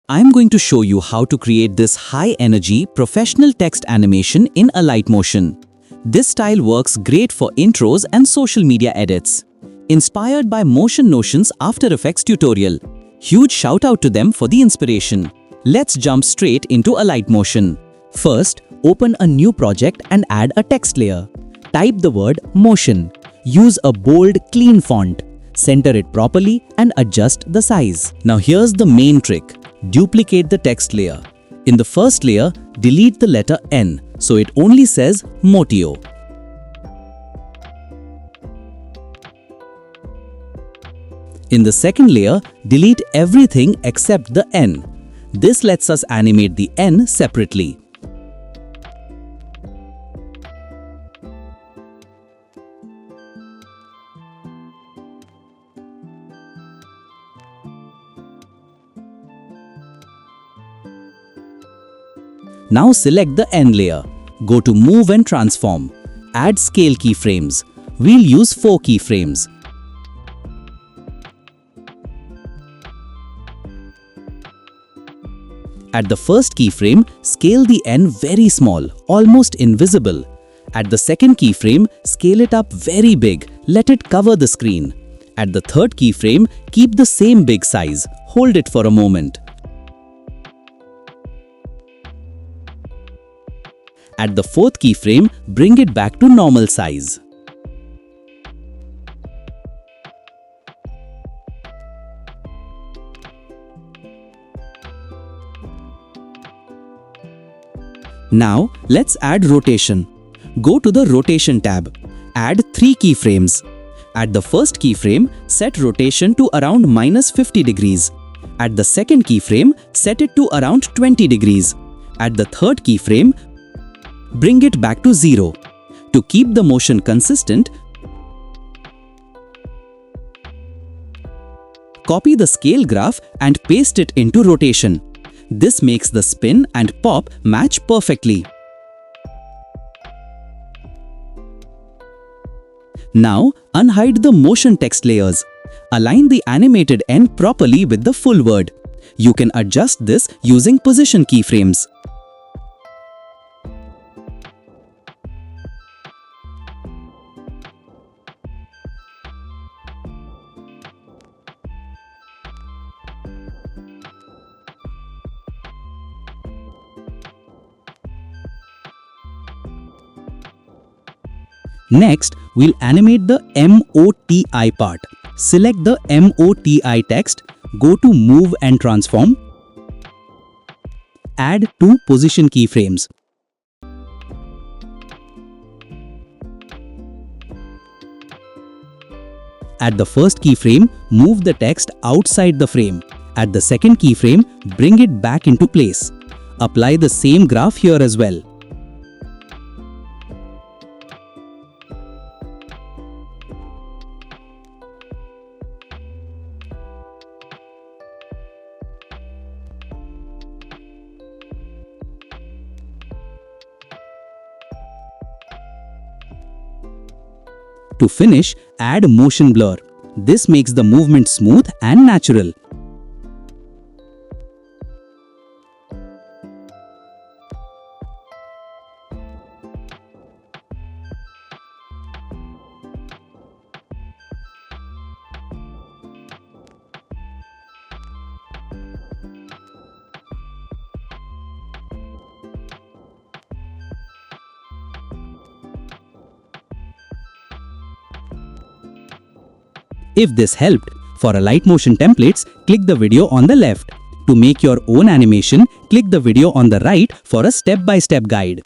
I'm going to show you how to create this high-energy professional text animation in Alight Motion. This style works great for intros and social media edits. Inspired by Motion Notion's After Effects tutorial. Huge shout out to them for the inspiration. Let's jump straight into Alight Motion. First, open a new project and add a text layer. Type the word Motion. Use a bold, clean font. Center it properly and adjust the size. Now here's the main trick. Duplicate the text layer. In the first layer, delete the letter N, so it only says 𝗘𝗺𝗶𝗹. In the second layer, delete everything except the N. This lets us animate the N separately. Now select the N layer. Go to Move and Transform. Add scale keyframes. We'll use 4 keyframes. At the first keyframe, scale the N very small, almost invisible. At the second keyframe, scale it up very big. Let it cover the screen. At the third keyframe, keep the same big size. Hold it for a moment. At the fourth keyframe, bring it back to normal size. Now, let's add rotation. Go to the Rotation tab. Add 3 keyframes. At the first keyframe, set rotation to around -50 degrees. At the second keyframe, set it to around 20 degrees. At the third keyframe, bring it back to 0. To keep the motion consistent, copy the scale graph and paste it into rotation. This makes the spin and pop match perfectly. Now, unhide the motion text layers. Align the animated N properly with the full word. You can adjust this using position keyframes. Next, we'll animate the 𝗘𝗺𝗶𝗹 part. Select the 𝗘𝗺𝗶𝗹 text, go to Move and Transform. Add 2 position keyframes. At the first keyframe, move the text outside the frame. At the second keyframe, bring it back into place. Apply the same graph here as well. To finish, add motion blur. This makes the movement smooth and natural. If this helped, for Alight Motion templates, click the video on the left. To make your own animation, click the video on the right for a step-by-step guide.